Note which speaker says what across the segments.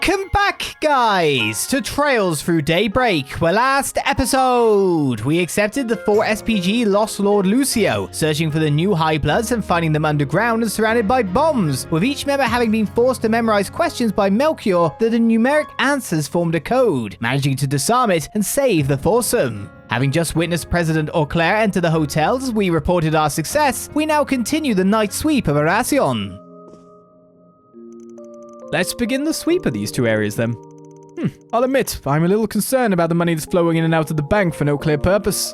Speaker 1: Welcome back, guys, to Trails Through Daybreak, where last episode we accepted the 4 SPG Lost Lord Lucio, searching for the new High Bloods and finding them underground and surrounded by bombs, with each member having been forced to memorize questions by Melchior that the numeric answers formed a code, managing to disarm it and save the foursome. Having just witnessed President Auclair enter the hotel as we reported our success, we now continue the night sweep of Oración.
Speaker 2: Let's begin the sweep of these two areas then. I'll admit, I'm a little concerned about the money that's flowing in and out of the bank for no clear purpose.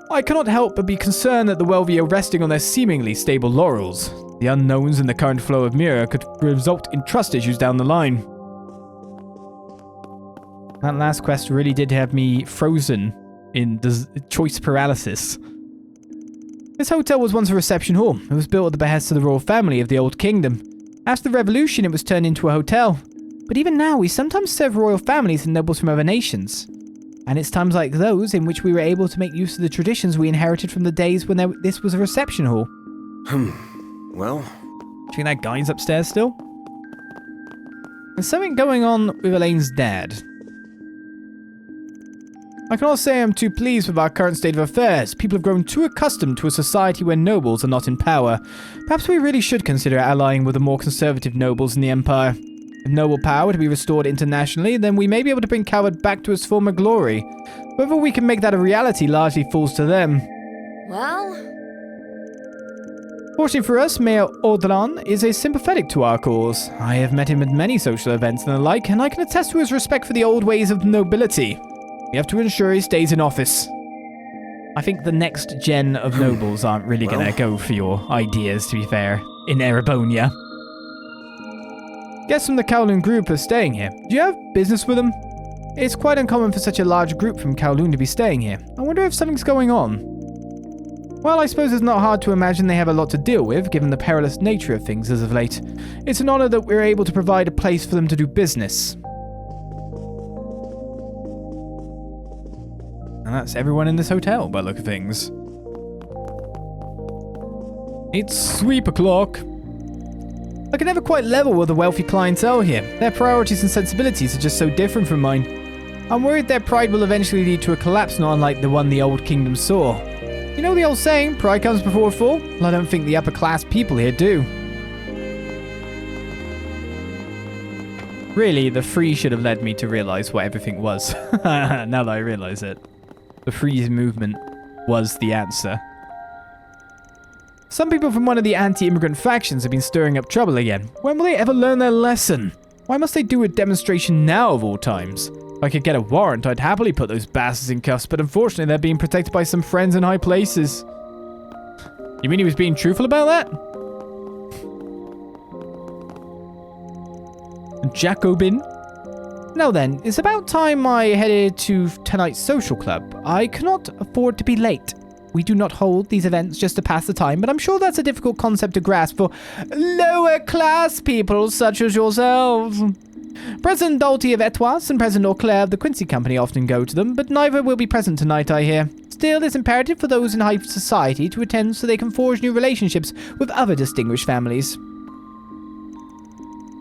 Speaker 2: I cannot help but be concerned that the wealthy are resting on their seemingly stable laurels. The unknowns in the current flow of Mira could result in trust issues down the line.
Speaker 1: That last quest really did have me frozen in choice paralysis.
Speaker 2: This hotel was once a reception hall. It was built at the behest of the royal family of the Old Kingdom. After the revolution, it was turned into a hotel. But even now, we sometimes serve royal families and nobles from other nations. And it's times like those in which we were able to make use of the traditions we inherited from the days when this was a reception hall.
Speaker 3: Well?
Speaker 2: Do you think that guy's upstairs still? There's something going on with Elaine's dad. I cannot say I'm too pleased with our current state of affairs. People have grown too accustomed to a society where nobles are not in power. Perhaps we really should consider allying with the more conservative nobles in the Empire. If noble power were to be restored internationally, then we may be able to bring Calvard back to its former glory. Whether we can make that a reality largely falls to them.
Speaker 4: Well?
Speaker 2: Fortunately for us, Mayor Audran is sympathetic to our cause. I have met him at many social events and the like, and I can attest to his respect for the old ways of nobility. We have to ensure he stays in office.
Speaker 1: I think the next gen of nobles aren't really going to go for your ideas, to be fair, in Erebonia.
Speaker 2: Guests from the Kowloon group are staying here. Do you have business with them? It's quite uncommon for such a large group from Kowloon to be staying here. I wonder if something's going on. Well, I suppose it's not hard to imagine they have a lot to deal with, given the perilous nature of things as of late. It's an honor that we're able to provide a place for them to do business.
Speaker 1: And that's everyone in this hotel, by the look of things.
Speaker 2: It's sweep o'clock. I can never quite level with the wealthy clientele here. Their priorities and sensibilities are just so different from mine. I'm worried their pride will eventually lead to a collapse not unlike the one the Old Kingdom saw. You know the old saying, pride comes before a fall? Well, I don't think the upper class people here do.
Speaker 1: Really, the freeze should have led me to realize what everything was. Now that I realize it. The freeze movement was the answer.
Speaker 2: Some people from one of the anti-immigrant factions have been stirring up trouble again. When will they ever learn their lesson? Why must they do a demonstration now of all times? If I could get a warrant, I'd happily put those bastards in cuffs, but unfortunately they're being protected by some friends in high places.
Speaker 1: You mean he was being truthful about
Speaker 2: that? Jacobin? Now then, it's about time I headed to tonight's social club. I cannot afford to be late. We do not hold these events just to pass the time, but I'm sure that's a difficult concept to grasp for lower class people such as yourselves. President Dalty of Etoise and President Auclair of the Quincy Company often go to them, but neither will be present tonight, I hear. Still, it's imperative for those in high society to attend so they can forge new relationships with other distinguished families.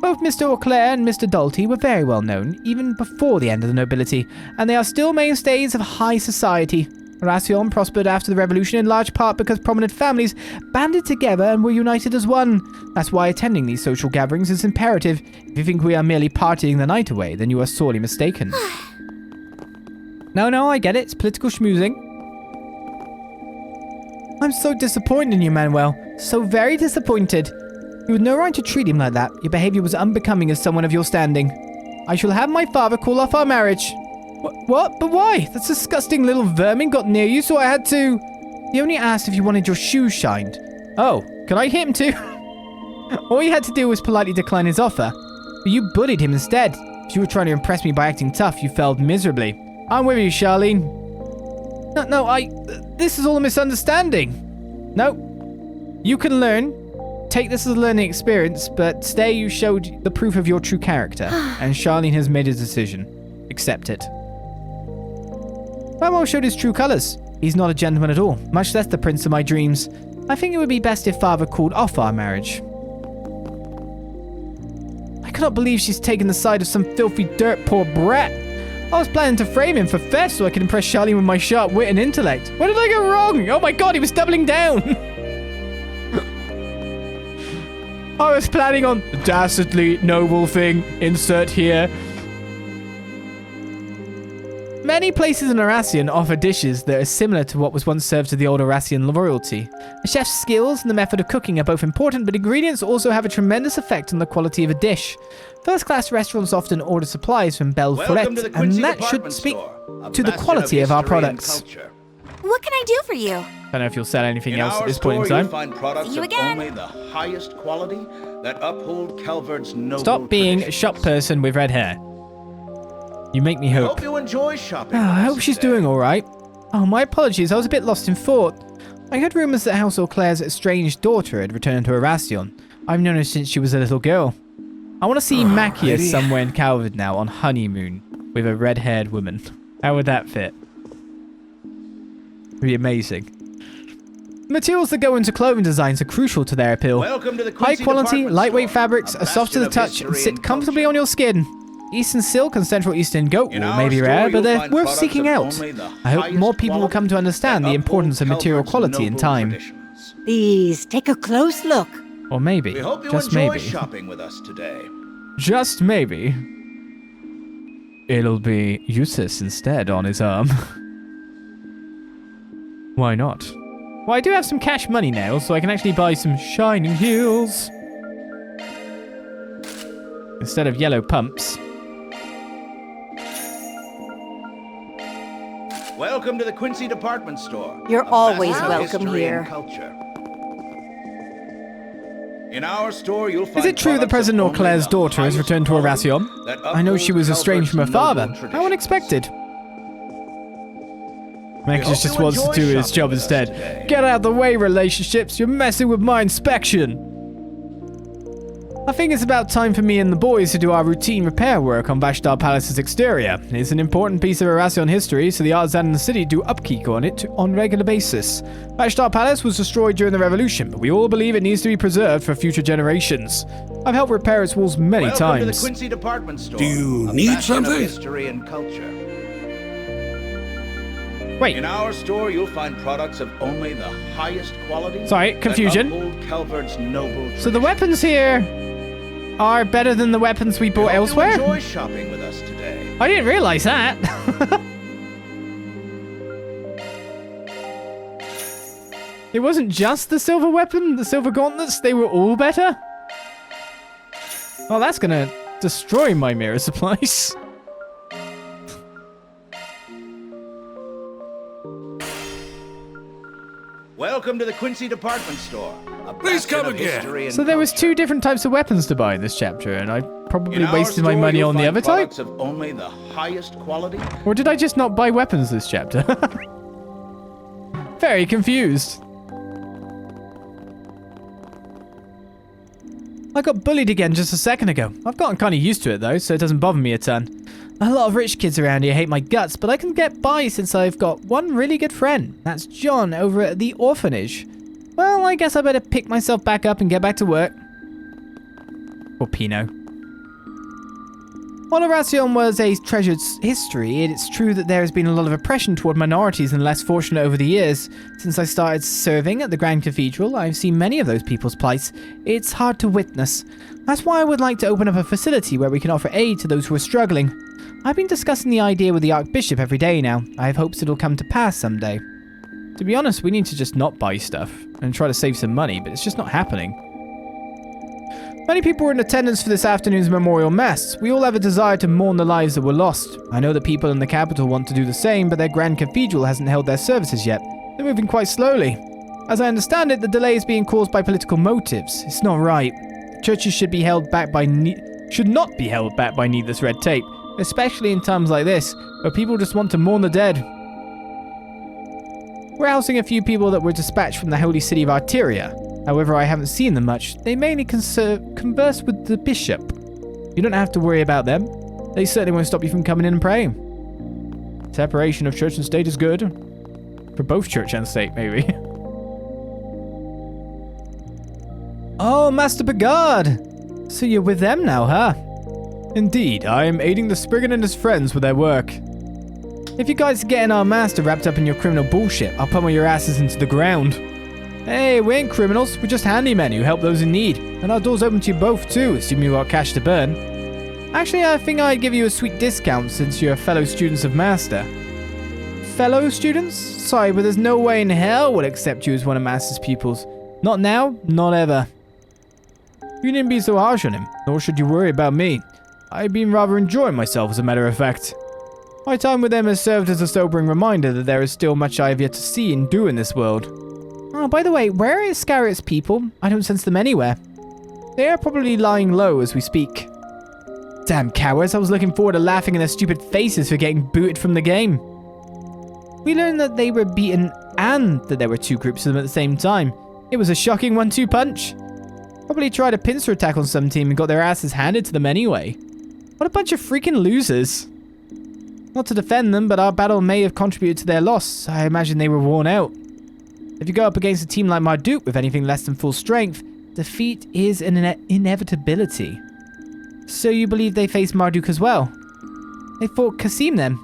Speaker 2: Both Mr. Auclair and Mr. Dalty were very well known, even before the end of the nobility, and they are still mainstays of high society. Oración prospered after the revolution in large part because prominent families banded together and were united as one. That's why attending these social gatherings is imperative. If you think we are merely partying the night away, then you are sorely mistaken. No, I get it. It's political schmoozing. I'm so disappointed in you, Manuel. So very disappointed. You had no right to treat him like that. Your behavior was unbecoming as someone of your standing. I shall have my father call off our marriage. What? But why? That disgusting little vermin got near you, so I had to... He only asked if you wanted your shoes shined. Oh, can I hit him too? All you had to do was politely decline his offer. But you bullied him instead. If you were trying to impress me by acting tough, you failed miserably. I'm with you, Charlene. This is all a misunderstanding. No. You can learn. Take this as a learning experience, but today you showed the proof of your true character, and Charlene has made a decision. Accept it. Manuel showed his true colors. He's not a gentleman at all, much less the prince of my dreams. I think it would be best if father called off our marriage. I cannot believe she's taken the side of some filthy dirt poor brat. I was planning to frame him for theft so I could impress Charlene with my sharp wit and intellect. What did I go wrong? Oh my god, he was doubling down! I was planning on the dastardly noble thing, insert here. Many places in Oración offer dishes that are similar to what was once served to the old Oración royalty. A chef's skills and the method of cooking are both important, but ingredients also have a tremendous effect on the quality of a dish. First-class restaurants often order supplies from Belle Follette, and that should speak to the quality of our products.
Speaker 4: What can I do for you?
Speaker 2: I don't know if you'll sell anything else at this point in time.
Speaker 5: Find products
Speaker 4: See you
Speaker 5: of
Speaker 4: again.
Speaker 5: only the highest quality that uphold Calvard's noble
Speaker 2: Stop being a
Speaker 5: traditions.
Speaker 2: shop person with red hair. You make me hope.
Speaker 5: Hope you enjoy shopping.
Speaker 2: Oh,
Speaker 5: with
Speaker 2: I
Speaker 5: us
Speaker 2: hope she's
Speaker 5: today.
Speaker 2: doing all right. Oh, my apologies. I was a bit lost in thought. I heard rumors that Household Claire's estranged daughter had returned to Oración. I've known her since she was a little girl. I want to see Makia somewhere in Calvard now on honeymoon with a red-haired woman. How would that fit? It'd be amazing. Materials that go into clothing designs are crucial to their appeal.
Speaker 5: Welcome to the
Speaker 2: High
Speaker 5: Quincy
Speaker 2: quality,
Speaker 5: Department
Speaker 2: lightweight
Speaker 5: Store,
Speaker 2: fabrics
Speaker 5: a
Speaker 2: are soft to the
Speaker 5: bastion of
Speaker 2: touch and
Speaker 5: history
Speaker 2: sit comfortably
Speaker 5: culture.
Speaker 2: on your skin. Eastern silk and Central Eastern goat
Speaker 5: In
Speaker 2: wool
Speaker 5: our
Speaker 2: may be
Speaker 5: store,
Speaker 2: rare, but
Speaker 5: you'll
Speaker 2: they're
Speaker 5: find
Speaker 2: worth
Speaker 5: products
Speaker 2: seeking
Speaker 5: of
Speaker 2: out.
Speaker 5: only the
Speaker 2: I hope more
Speaker 5: highest
Speaker 2: people will come to
Speaker 5: quality
Speaker 2: understand
Speaker 5: that
Speaker 2: the importance of
Speaker 5: uphold
Speaker 2: material
Speaker 5: Calvard's
Speaker 2: quality in
Speaker 5: noble
Speaker 2: time.
Speaker 5: traditions.
Speaker 4: Please, take a close look.
Speaker 2: Or maybe,
Speaker 5: We hope you
Speaker 2: just
Speaker 5: enjoy
Speaker 2: maybe,
Speaker 5: shopping with us today.
Speaker 2: just maybe, it'll be Eustace instead on his arm. Why not? Well, I do have some cash money now, so I can actually buy some shining heels. Instead of yellow pumps.
Speaker 5: Welcome to the Quincy Department Store.
Speaker 4: You're
Speaker 5: a
Speaker 4: always
Speaker 5: bastion of
Speaker 4: welcome
Speaker 5: history
Speaker 4: here.
Speaker 5: and culture. In our store, you'll find
Speaker 2: Is it true that
Speaker 5: products
Speaker 2: President
Speaker 5: of only
Speaker 2: Auclair's
Speaker 5: the
Speaker 2: daughter has
Speaker 5: highest
Speaker 2: returned to
Speaker 5: quality
Speaker 2: Oración?
Speaker 5: that
Speaker 2: I know she was
Speaker 5: uphold
Speaker 2: estranged from her
Speaker 5: Calvard's
Speaker 2: father.
Speaker 5: noble
Speaker 2: How
Speaker 5: traditions.
Speaker 2: unexpected. Max
Speaker 5: hope
Speaker 2: just
Speaker 5: you
Speaker 2: wants to
Speaker 5: enjoy
Speaker 2: do his
Speaker 5: shopping
Speaker 2: job
Speaker 5: with us
Speaker 2: instead.
Speaker 5: today.
Speaker 2: Get out of the way, relationships. You're messing with my inspection. I think it's about time for me and the boys to do our routine repair work on Vashtar Palace's exterior. It's an important piece of Oración history, so the artisan in the city do upkeep on it on regular basis. Vashtar Palace was destroyed during the revolution, but we all believe it needs to be preserved for future generations. I've helped repair its walls many
Speaker 5: Welcome to
Speaker 2: times.
Speaker 5: the Quincy Department Store.
Speaker 3: Do you
Speaker 5: a
Speaker 3: need
Speaker 5: bastion of
Speaker 3: something?
Speaker 5: history and culture.
Speaker 2: Wait,
Speaker 5: In our store, you'll find products of only the highest quality.
Speaker 2: Sorry,
Speaker 5: that
Speaker 2: confusion.
Speaker 5: uphold Calvard's noble
Speaker 2: so the weapons here are better than the weapons we bought elsewhere?
Speaker 5: Enjoy shopping with us today.
Speaker 2: I didn't realize that. It wasn't just the silver weapon, the silver gauntlets, they were all better? Well, that's gonna destroy my mirror supplies.
Speaker 5: Welcome to the Quincy Department Store. a
Speaker 3: Please
Speaker 5: bastion
Speaker 3: come
Speaker 5: of
Speaker 3: again.
Speaker 5: history and
Speaker 2: So there was
Speaker 5: culture.
Speaker 2: 2 different types of weapons to buy in this chapter, and I probably
Speaker 5: In our
Speaker 2: wasted my
Speaker 5: store,
Speaker 2: money
Speaker 5: you'll
Speaker 2: on the
Speaker 5: find
Speaker 2: other type?
Speaker 5: products of only the highest quality.
Speaker 2: Or did I just not buy weapons this chapter? Very confused. I got bullied again just a second ago. I've gotten kind of used to it though, so it doesn't bother me a ton. A lot of rich kids around here hate my guts, but I can get by since I've got one really good friend. That's John over at the orphanage. Well, I guess I better pick myself back up and get back to work. Or Pino. While Oración was a treasured history, it's true that there has been a lot of oppression toward minorities and the less fortunate over the years. Since I started serving at the Grand Cathedral, I've seen many of those people's plights. It's hard to witness. That's why I would like to open up a facility where we can offer aid to those who are struggling. I've been discussing the idea with the Archbishop every day now. I have hopes it'll come to pass someday. To be honest, we need to just not buy stuff and try to save some money, but it's just not happening. Many people were in attendance for this afternoon's memorial mass. We all have a desire to mourn the lives that were lost. I know that people in the capital want to do the same, but their Grand Cathedral hasn't held their services yet. They're moving quite slowly. As I understand it, the delay is being caused by political motives. It's not right. Churches should be held back by should not be held back by needless red tape, especially in times like this, where people just want to mourn the dead. We're housing a few people that were dispatched from the holy city of Arteria. However, I haven't seen them much. They mainly converse with the bishop. You don't have to worry about them. They certainly won't stop you from coming in and praying. Separation of church and state is good. For both church and state, maybe. Oh, Master Begard! So you're with them now, huh? Indeed, I am aiding the Spriggan and his friends with their work. If you guys are getting our master wrapped up in your criminal bullshit, I'll pummel your asses into the ground. Hey, we ain't criminals, we're just handymen who help those in need. And our door's open to you both too, assuming you got cash to burn. Actually, I think I'd give you a sweet discount since you're fellow students of Master. Fellow students? Sorry, but there's no way in hell we'll accept you as one of Master's pupils. Not now, not ever. You needn't be so harsh on him, nor should you worry about me. I've been rather enjoying myself, as a matter of fact. My time with them has served as a sobering reminder that there is still much I have yet to see and do in this world. Oh, by the way, where are Iscariot's people? I don't sense them anywhere. They are probably lying low as we speak. Damn cowards, I was looking forward to laughing in their stupid faces for getting booted from the game. We learned that they were beaten and that there were two groups of them at the same time. It was a shocking 1-2 punch. Probably tried a pincer attack on some team and got their asses handed to them anyway. What a bunch of freaking losers. Not to defend them, but our battle may have contributed to their loss. I imagine they were worn out. If you go up against a team like Marduk with anything less than full strength, defeat is an inevitability. So you believe they faced Marduk as well? They fought Kasim then?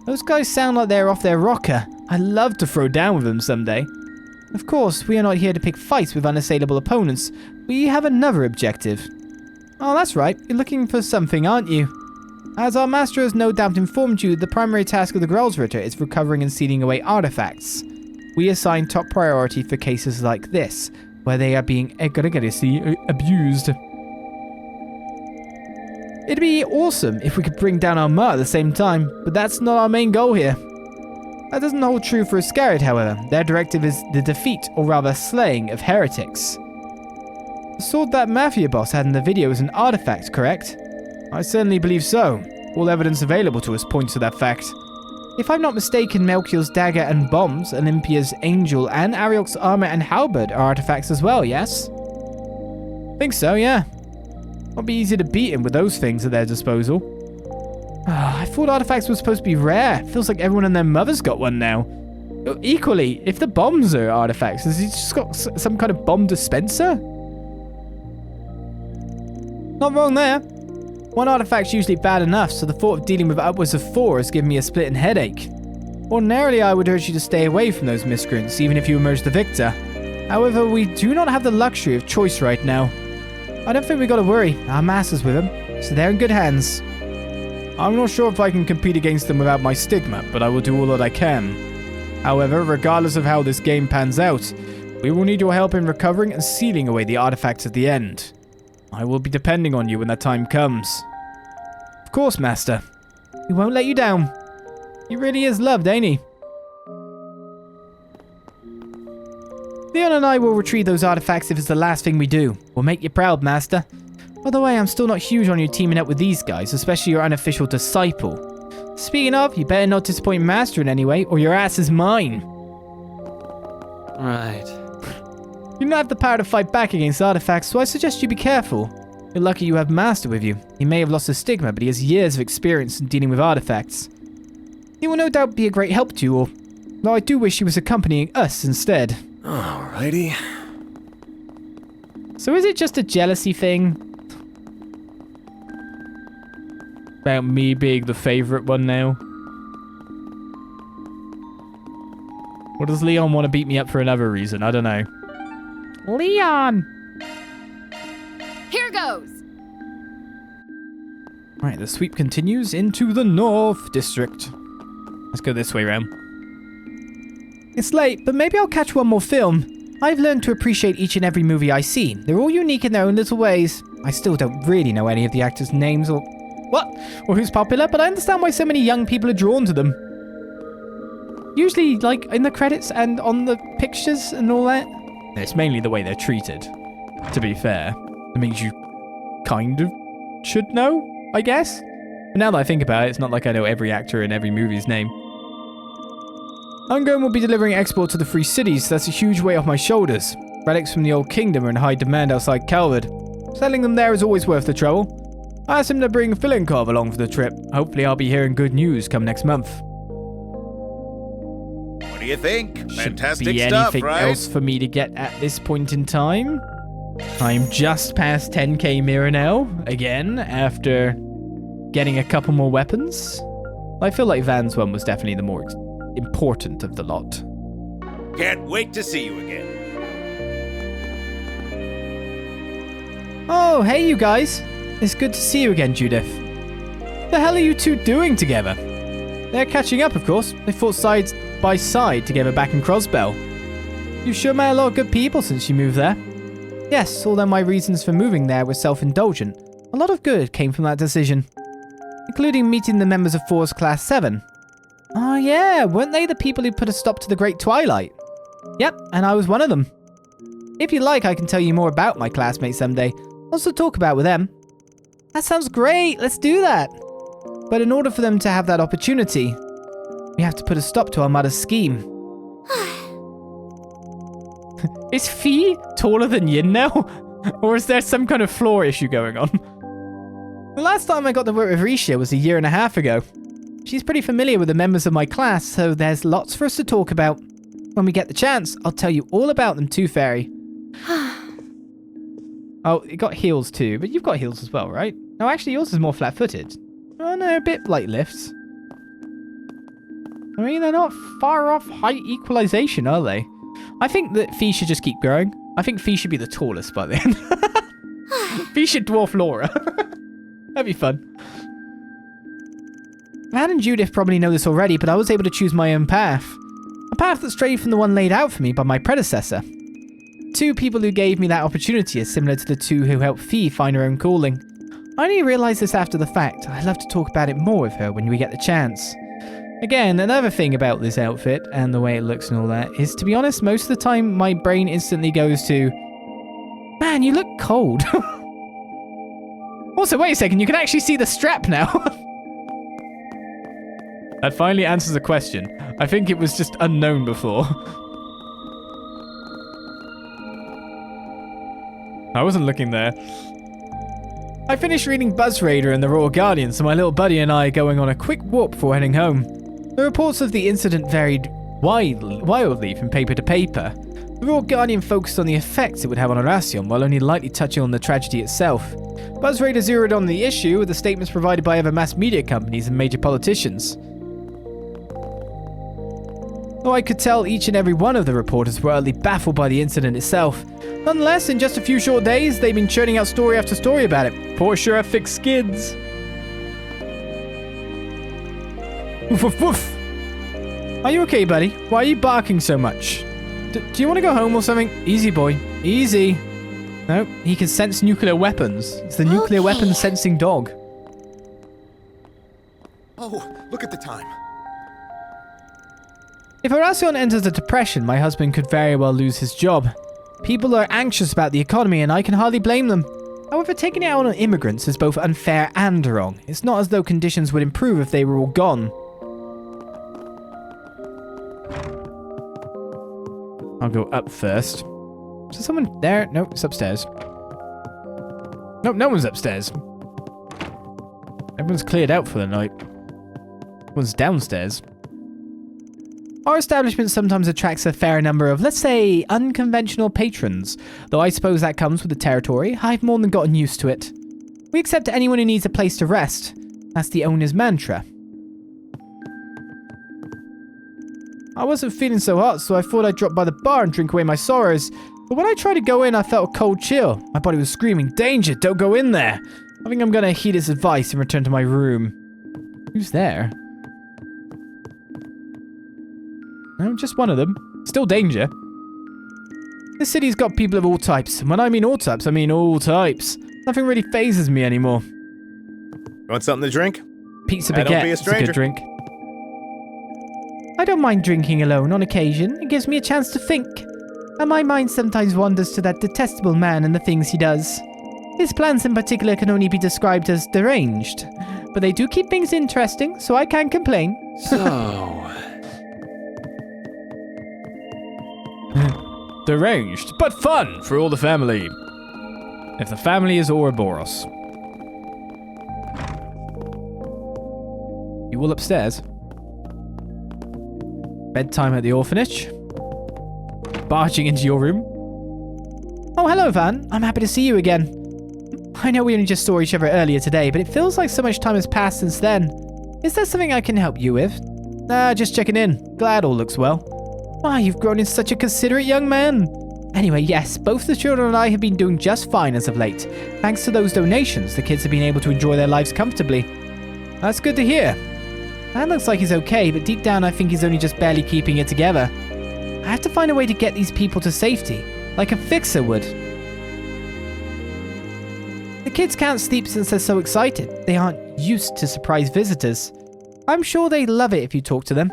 Speaker 2: Those guys sound like they're off their rocker. I'd love to throw down with them someday. Of course, we are not here to pick fights with unassailable opponents. We have another objective. Oh, that's right. You're looking for something, aren't you? As our master has no doubt informed you, the primary task of the Gralsritter is recovering and sealing away artifacts. We assign top priority for cases like this, where they are being egregiously abused. It'd be awesome if we could bring down our Armor at the same time, but that's not our main goal here. That doesn't hold true for Iscariot, however. Their directive is the defeat, or rather slaying, of heretics. The sword that Mafia boss had in the video is an artifact, correct? I certainly believe so. All evidence available to us points to that fact. If I'm not mistaken, Melchior's dagger and bombs, Olympia's angel, and Ariok's armor and halberd are artifacts as well, yes? Think so, yeah. Won't be easy to beat him with those things at their disposal. I thought artifacts were supposed to be rare. Feels like everyone and their mother's got one now. Equally, if the bombs are artifacts, has he just got some kind of bomb dispenser? Not wrong there. One artifact's usually bad enough, so the thought of dealing with upwards of 4 has given me a splitting headache. Ordinarily, I would urge you to stay away from those miscreants, even if you emerge the victor. However, we do not have the luxury of choice right now. I don't think we gotta worry. Our master's with them, so they're in good hands. I'm not sure if I can compete against them without my stigma, but I will do all that I can. However, regardless of how this game pans out, we will need your help in recovering and sealing away the artifacts at the end. I will be depending on you when that time comes. Of course, Master. We won't let you down. He really is loved, ain't he? Leon and I will retrieve those artifacts if it's the last thing we do. We'll make you proud, Master. By the way, I'm still not huge on you teaming up with these guys, especially your unofficial disciple. Speaking of, you better not disappoint Master in any way, or your ass is mine.
Speaker 3: Right.
Speaker 2: You don't have the power to fight back against artifacts, so I suggest you be careful. You're lucky you have Master with you. He may have lost his stigma, but he has years of experience in dealing with artifacts. He will no doubt be a great help to you all, though I do wish he was accompanying us instead.
Speaker 3: Alrighty.
Speaker 2: So is it just a jealousy thing? About me being the favorite one now? Or does Leon want to beat me up for another reason? I don't know. Leon!
Speaker 4: Here goes!
Speaker 2: Right, the sweep continues into the North District. Let's go this way round. It's late, but maybe I'll catch one more film. I've learned to appreciate each and every movie I see. They're all unique in their own little ways. I still don't really know any of the actors' names or who's popular, but I understand why so many young people are drawn to them. Usually, like, in the credits and on the pictures and all that. It's mainly the way they're treated, to be fair. It means you kind of should know, I guess. But now that I think about it, it's not like I know every actor in every movie's name. Ungern will be delivering export to the Free Cities, so that's a huge weight off my shoulders. Relics from the Old Kingdom are in high demand outside Calvard. Selling them there is always worth the trouble. I asked him to bring Filinkov along for the trip. Hopefully I'll be hearing good news come next month.
Speaker 5: What do you think?
Speaker 2: Shouldn't
Speaker 5: Fantastic
Speaker 2: be
Speaker 5: stuff,
Speaker 2: anything
Speaker 5: right?
Speaker 2: else for me to get at this point in time. I'm just past 10k mirror now, again, after getting a couple more weapons. I feel like Van's one was definitely the more important of the lot.
Speaker 3: Can't wait to see you again.
Speaker 2: Oh, hey you guys. It's good to see you again, Judith. The hell are you two doing together? They're catching up, of course. They fought side by side together back in Crossbell. You've sure met a lot of good people since you moved there. Yes, although my reasons for moving there were self-indulgent, a lot of good came from that decision, including meeting the members of Force Class 7. Oh yeah, weren't they the people who put a stop to the Great Twilight? Yep, and I was one of them. If you like, I can tell you more about my classmates someday. Also talk about with them. That sounds great, let's do that. But in order for them to have that opportunity, we have to put a stop to our mother's scheme. Is Fee taller than Yin now? Or is there some kind of floor issue going on? The last time I got to work with Risha was a year and a half ago. She's pretty familiar with the members of my class, so there's lots for us to talk about. When we get the chance, I'll tell you all about them too, Fairy. Oh, it got heels too, but you've got heels as well, right? No, actually yours is more flat-footed. Oh no, a bit like lifts. I mean, they're not far off height equalization, are they? I think that Fee should just keep growing. I think Fee should be the tallest by the end. Fee should dwarf Laura. That'd be fun. Van and Judith probably know this already, but I was able to choose my own path. A path that strayed from the one laid out for me by my predecessor. Two people who gave me that opportunity are similar to the two who helped Fee find her own calling. I only realised this after the fact. I'd love to talk about it more with her when we get the chance. Again, another thing about this outfit and the way it looks and all that is, to be honest, most of the time my brain instantly goes to, man, you look cold. Also, wait a second, you can actually see the strap now. That finally answers the question. I think it was just unknown before. I wasn't looking there. I finished reading Buzz Raider and the Royal Guardian, so my little buddy and I are going on a quick walk before heading home. The reports of the incident varied wildly from paper to paper. The Royal Guardian focused on the effects it would have on Oración, while only lightly touching on the tragedy itself. Buzz Raider zeroed on the issue with the statements provided by other mass media companies and major politicians. Though I could tell each and every one of the reporters were utterly baffled by the incident itself. Nonetheless, in just a few short days, they've been churning out story after story about it. Poor sure have thick skids. Woof woof woof. Are you okay, buddy? Why are you barking so much? Do you want to go home or something? Easy, boy. Easy. No, he can sense nuclear weapons. It's the nuclear weapons sensing dog.
Speaker 3: Oh, look at the time.
Speaker 2: If Oración enters a depression, my husband could very well lose his job. People are anxious about the economy, and I can hardly blame them. However, taking it out on immigrants is both unfair and wrong. It's not as though conditions would improve if they were all gone. I'll go up first. Is there someone there? No, it's upstairs. No, no one's upstairs. Everyone's cleared out for the night. Everyone's downstairs. Our establishment sometimes attracts a fair number of, let's say, unconventional patrons. Though I suppose that comes with the territory. I've more than gotten used to it. We accept anyone who needs a place to rest. That's the owner's mantra. I wasn't feeling so hot, so I thought I'd drop by the bar and drink away my sorrows. But when I tried to go in, I felt a cold chill. My body was screaming, "Danger, don't go in there!" I think I'm gonna heed its advice and return to my room. Who's there? No, just one of them. Still danger. This city's got people of all types. And when I mean all types, I mean all types. Nothing really phases me anymore.
Speaker 3: Want something to drink?
Speaker 2: Pizza
Speaker 3: Don't
Speaker 2: baguette
Speaker 3: be a
Speaker 2: is a
Speaker 3: stranger.
Speaker 2: good drink. I don't mind drinking alone on occasion. It gives me a chance to think. And my mind sometimes wanders to that detestable man and the things he does. His plans in particular can only be described as deranged. But they do keep things interesting, so I can't complain.
Speaker 3: So...
Speaker 2: Deranged, but fun for all the family. If the family is Ouroboros. You all upstairs? Bedtime at the orphanage? Barging into your room? Oh hello, Van. I'm happy to see you again. I know we only just saw each other earlier today, but it feels like so much time has passed since then. Is there something I can help you with? Nah, just checking in. Glad all looks well. Ah, you've grown into such a considerate young man. Anyway, yes, both the children and I have been doing just fine as of late. Thanks to those donations, the kids have been able to enjoy their lives comfortably. That's good to hear. That looks like he's okay, but deep down I think he's only just barely keeping it together. I have to find a way to get these people to safety, like a fixer would. The kids can't sleep since they're so excited. They aren't used to surprise visitors. I'm sure they love it if you talk to them.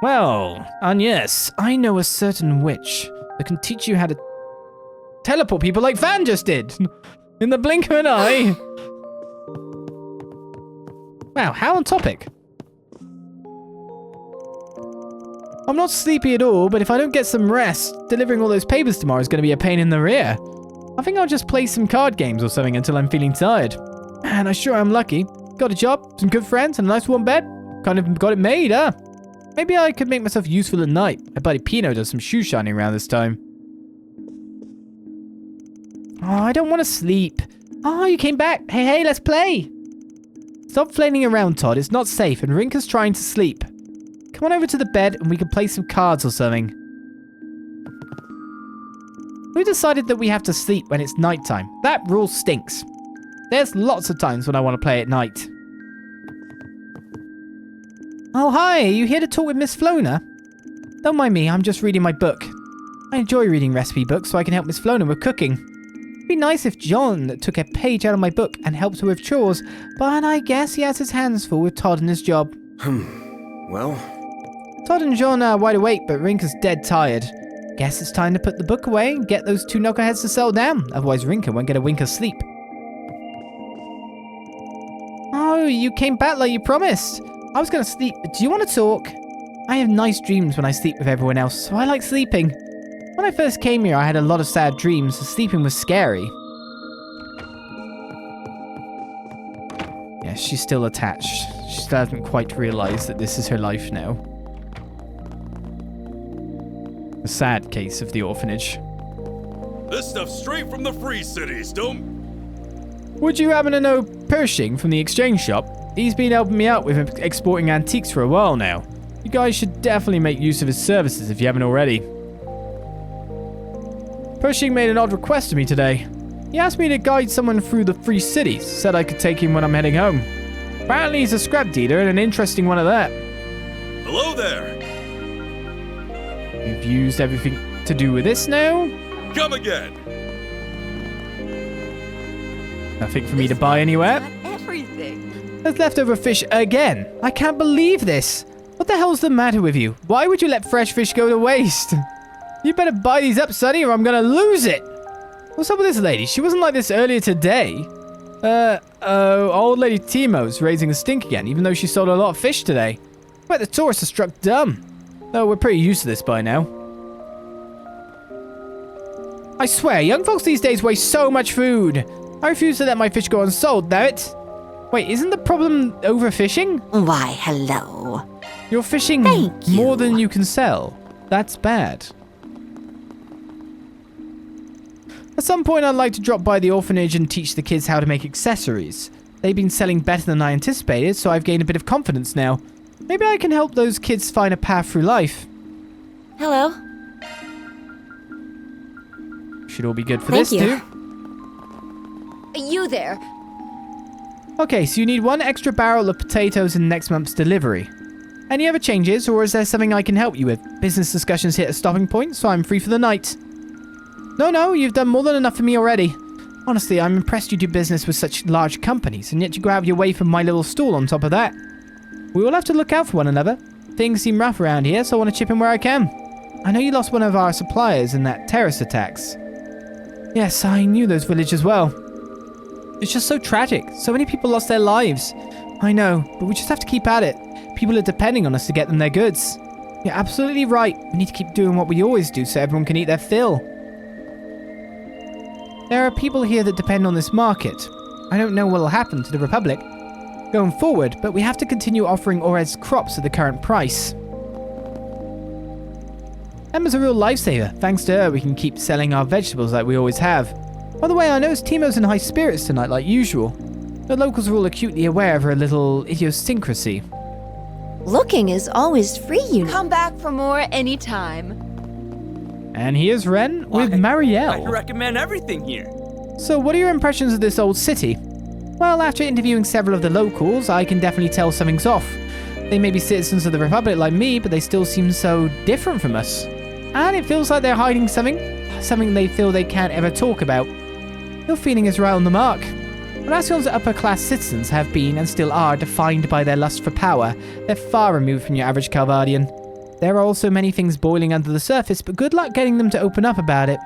Speaker 2: Well, Agnès, I know a certain witch that can teach you how to teleport people like Van just did. In the blink of an eye. Wow, how on topic. I'm not sleepy at all, but if I don't get some rest, delivering all those papers tomorrow is going to be a pain in the rear. I think I'll just play some card games or something until I'm feeling tired. Man, I sure am lucky. Got a job, some good friends, and a nice warm bed. Kind of got it made, huh? Maybe I could make myself useful at night. My buddy Pino does some shoe shining around this time. Oh, I don't want to sleep. Oh, you came back. Hey, let's play. Stop flailing around, Todd. It's not safe, and Rinka's trying to sleep. Come on over to the bed, and we can play some cards or something. Who decided that we have to sleep when it's nighttime? That rule stinks. There's lots of times when I want to play at night. Oh, hi. Are you here to talk with Miss Flona? Don't mind me. I'm just reading my book. I enjoy reading recipe books so I can help Miss Flona with cooking. It'd be nice if John took a page out of my book and helped her with chores, but I guess he has his hands full with Todd and his job.
Speaker 3: Well,
Speaker 2: Todd and John are wide awake, but Rinka's dead tired. Guess it's time to put the book away and get those two knuckleheads to settle down, otherwise Rinka won't get a wink of sleep. Oh, you came back like you promised. I was going to sleep, but do you want to talk? I have nice dreams when I sleep with everyone else, so I like sleeping. When I first came here, I had a lot of sad dreams, so sleeping was scary. Yeah, she's still attached. She still hasn't quite realized that this is her life now. The sad case of the orphanage.
Speaker 6: This stuff's straight from the free cities, don't...
Speaker 2: Would you happen to know Pershing from the exchange shop? He's been helping me out with exporting antiques for a while now. You guys should definitely make use of his services if you haven't already. Pershing made an odd request of me today. He asked me to guide someone through the free cities, said I could take him when I'm heading home. Apparently he's a scrap dealer and an interesting one at that.
Speaker 6: Hello there.
Speaker 2: You've used everything to do with this now?
Speaker 6: Come again.
Speaker 2: Nothing for me to buy anywhere.
Speaker 4: Everything.
Speaker 2: There's leftover fish again. I can't believe this. What the hell's the matter with you? Why would you let fresh fish go to waste? You better buy these up, Sonny, or I'm gonna lose it. What's up with this lady? She wasn't like this earlier today. Old lady Timo's raising a stink again, even though she sold a lot of fish today. I bet the tourists are struck dumb. Though we're pretty used to this by now. I swear, young folks these days waste so much food. I refuse to let my fish go unsold, damn it. Wait, isn't the problem overfishing?
Speaker 4: Why, hello.
Speaker 2: You're fishing
Speaker 4: Thank you.
Speaker 2: more than you can sell. That's bad. At some point, I'd like to drop by the orphanage and teach the kids how to make accessories. They've been selling better than I anticipated, so I've gained a bit of confidence now. Maybe I can help those kids find a path through life.
Speaker 4: Hello.
Speaker 2: Should all be good for
Speaker 4: Thank
Speaker 2: this,
Speaker 4: you.
Speaker 2: too.
Speaker 7: You there.
Speaker 2: Okay, so you need one extra barrel of potatoes in next month's delivery. Any other changes, or is there something I can help you with? Business discussions hit a stopping point, so I'm free for the night. No, you've done more than enough for me already. Honestly, I'm impressed you do business with such large companies, and yet you go out of your way for my little stall on top of that. We all have to look out for one another. Things seem rough around here, so I want to chip in where I can. I know you lost one of our suppliers in that terrorist attacks. Yes, I knew those villagers well. It's just so tragic. So many people lost their lives. I know, but we just have to keep at it. People are depending on us to get them their goods. You're absolutely right. We need to keep doing what we always do so everyone can eat their fill. There are people here that depend on this market. I don't know what will happen to the Republic going forward, but we have to continue offering Ored's crops at the current price. Emma's a real lifesaver. Thanks to her, we can keep selling our vegetables like we always have. By the way, I noticed Timo's in high spirits tonight like usual. The locals are all acutely aware of her little idiosyncrasy.
Speaker 4: Looking is always free, you know.
Speaker 7: Come back for more anytime.
Speaker 2: And here's Ren with
Speaker 8: I
Speaker 2: Marielle.
Speaker 8: recommend everything here.
Speaker 2: So what are your impressions of this old city? Well, after interviewing several of the locals, I can definitely tell something's off. They may be citizens of the Republic like me, but they still seem so different from us. And it feels like they're hiding something they feel they can't ever talk about. Your feeling is right on the mark. Oracion's upper-class citizens have been and still are defined by their lust for power. They're far removed from your average Calvardian. There are also many things boiling under the surface, but good luck getting them to open up about it.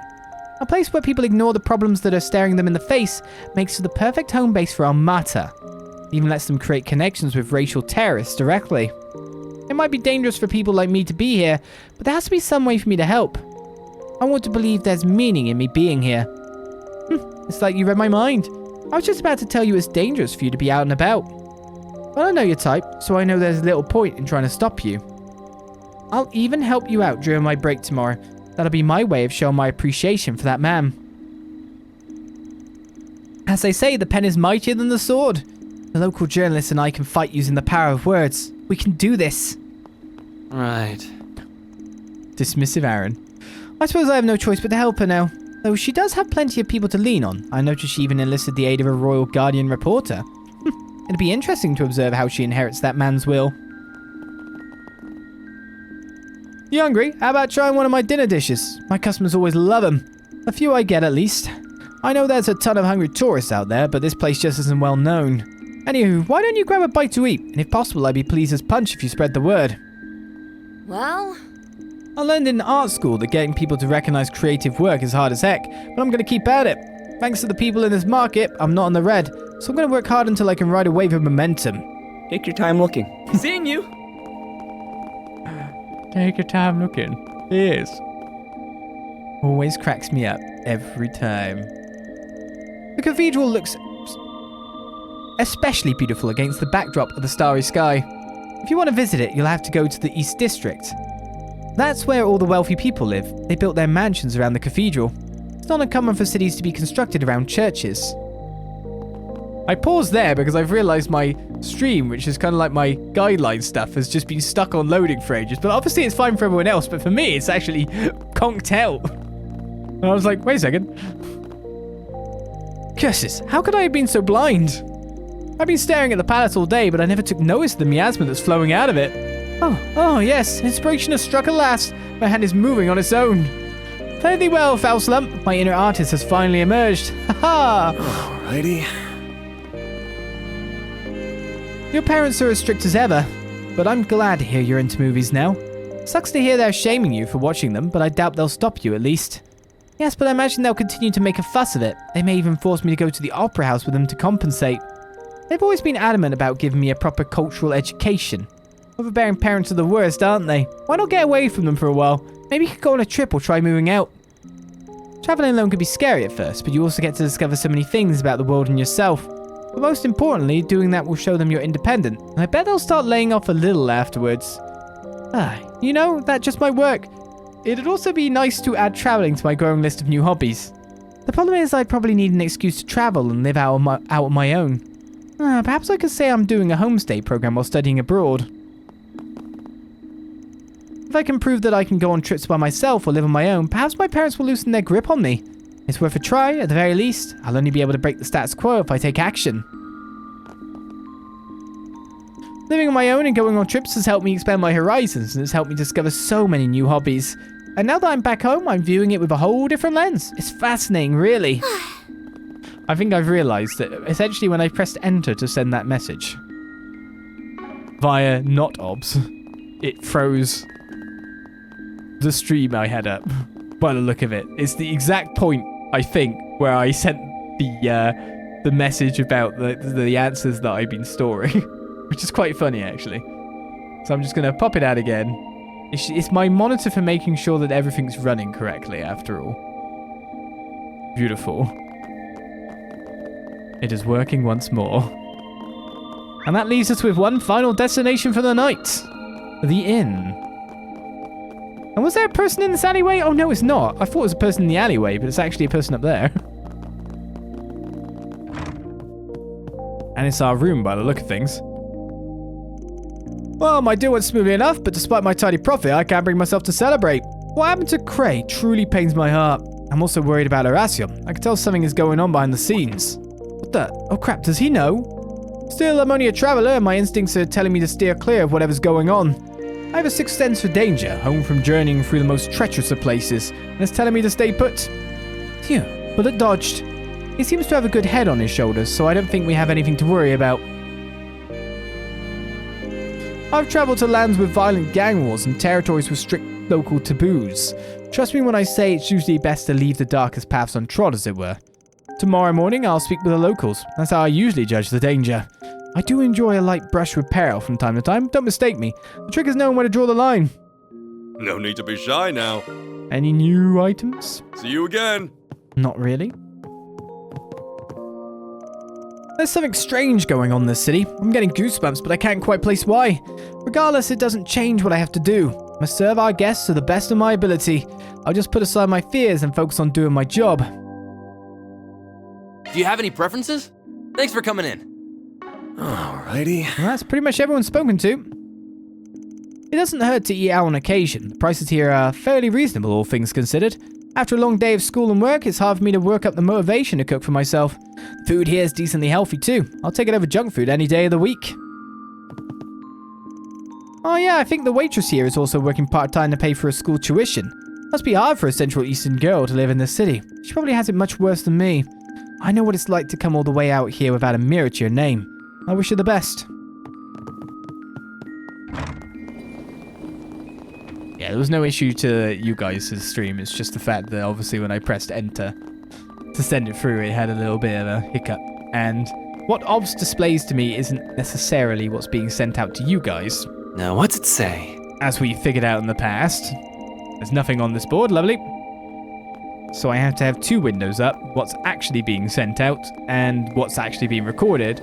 Speaker 2: A place where people ignore the problems that are staring them in the face makes it the perfect home base for Armata. Even lets them create connections with racial terrorists directly. It might be dangerous for people like me to be here, but there has to be some way for me to help. I want to believe there's meaning in me being here. It's like you read my mind. I was just about to tell you it's dangerous for you to be out and about. Well, I know your type, so I know there's little point in trying to stop you. I'll even help you out during my break tomorrow. That'll be my way of showing my appreciation for that man. As they say, the pen is mightier than the sword. The local journalists and I can fight using the power of words. We can do this.
Speaker 8: Right.
Speaker 2: Dismissive Aaron. I suppose I have no choice but to help her now. Though she does have plenty of people to lean on. I noticed she even enlisted the aid of a Royal Guardian reporter. It'd be interesting to observe how she inherits that man's will. You hungry? How about trying one of my dinner dishes? My customers always love them. A few I get at least. I know there's a ton of hungry tourists out there, but this place just isn't well known. Anywho, why don't you grab a bite to eat? And if possible, I'd be pleased as punch if you spread the word.
Speaker 7: Well,
Speaker 2: I learned in art school that getting people to recognize creative work is hard as heck, but I'm going to keep at it. Thanks to the people in this market, I'm not on the red, so I'm going to work hard until I can ride a wave of momentum.
Speaker 8: Take your time looking. Seeing you.
Speaker 2: Take your time looking. Yes. Always cracks me up every time. The cathedral looks especially beautiful against the backdrop of the starry sky. If you want to visit it, you'll have to go to the East District. That's where all the wealthy people live. They built their mansions around the cathedral. It's not uncommon for cities to be constructed around churches. I paused there because I've realized my stream, which is kind of like my guideline stuff, has just been stuck on loading for ages. But obviously it's fine for everyone else, but for me it's actually conked out. And I was like, wait a second. Curses, how could I have been so blind? I've been staring at the palace all day, but I never took notice of the miasma that's flowing out of it. Oh yes, inspiration has struck at last. My hand is moving on its own. Fare thee well, foul slump. My inner artist has finally emerged. Ha ha!
Speaker 3: Alrighty.
Speaker 2: Your parents are as strict as ever, but I'm glad to hear you're into movies now. Sucks to hear they're shaming you for watching them, but I doubt they'll stop you at least. Yes, but I imagine they'll continue to make a fuss of it. They may even force me to go to the opera house with them to compensate. They've always been adamant about giving me a proper cultural education. Overbearing parents are the worst, aren't they? Why not get away from them for a while? Maybe you could go on a trip or try moving out. Traveling alone can be scary at first, but you also get to discover so many things about the world and yourself. But most importantly, doing that will show them you're independent, and I bet they'll start laying off a little afterwards. You know, that just might work. It'd also be nice to add traveling to my growing list of new hobbies. The problem is I'd probably need an excuse to travel and live out on my own. Perhaps I could say I'm doing a homestay program while studying abroad. If I can prove that I can go on trips by myself or live on my own, perhaps my parents will loosen their grip on me. It's worth a try, at the very least. I'll only be able to break the status quo if I take action. Living on my own and going on trips has helped me expand my horizons, and it's helped me discover so many new hobbies. And now that I'm back home, I'm viewing it with a whole different lens. It's fascinating, really. I think I've realized that essentially when I pressed enter to send that message via not obs, it froze the stream I had up. By the look of it, it's the exact point I think where I sent the message about the answers that I've been storing, which is quite funny actually. So I'm just gonna pop it out again. It's my monitor for making sure that everything's running correctly after all. Beautiful. It is working once more. And that leaves us with one final destination for the night. The inn. And was there a person in this alleyway? Oh, no, it's not. I thought it was a person in the alleyway, but it's actually a person up there. And it's our room by the look of things. Well, my deal went smoothly enough, but despite my tidy profit, I can't bring myself to celebrate. What happened to Cray truly pains my heart. I'm also worried about Oración. I can tell something is going on behind the scenes. What the? Oh crap, does he know? Still, I'm only a traveler, and my instincts are telling me to steer clear of whatever's going on. I have a sixth sense for danger, home from journeying through the most treacherous of places, and it's telling me to stay put. Phew, bullet dodged. He seems to have a good head on his shoulders, so I don't think we have anything to worry about. I've traveled to lands with violent gang wars and territories with strict local taboos. Trust me when I say it's usually best to leave the darkest paths untrod, as it were. Tomorrow morning, I'll speak with the locals. That's how I usually judge the danger. I do enjoy a light brush with peril from time to time, don't mistake me. The trick is knowing where to draw the line.
Speaker 6: No need to be shy now.
Speaker 2: Any new items?
Speaker 6: See you again.
Speaker 2: Not really. There's something strange going on in this city. I'm getting goosebumps, but I can't quite place why. Regardless, it doesn't change what I have to do. I must serve our guests to the best of my ability. I'll just put aside my fears and focus on doing my job.
Speaker 9: Do you have any preferences? Thanks for coming in.
Speaker 3: Alrighty.
Speaker 2: Well, that's pretty much everyone spoken to. It doesn't hurt to eat out on occasion. The prices here are fairly reasonable, all things considered. After a long day of school and work, it's hard for me to work up the motivation to cook for myself. Food here is decently healthy too. I'll take it over junk food any day of the week. Oh yeah, I think the waitress here is also working part-time to pay for her school tuition. Must be hard for a Central Eastern girl to live in this city. She probably has it much worse than me. I know what it's like to come all the way out here without a mirror to your name. I wish her the best. Yeah, there was no issue to you guys' stream. It's just the fact that obviously when I pressed enter to send it through, it had a little bit of a hiccup. And what OBS displays to me isn't necessarily what's being sent out to you guys.
Speaker 8: Now, what's it say?
Speaker 2: As we figured out in the past, there's nothing on this board, lovely. So I have to have two windows up, what's actually being sent out and what's actually being recorded,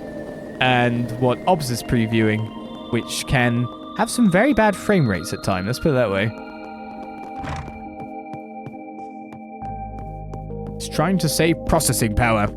Speaker 2: and what OBS is previewing, which can have some very bad frame rates at times, let's put it that way. It's trying to save processing power.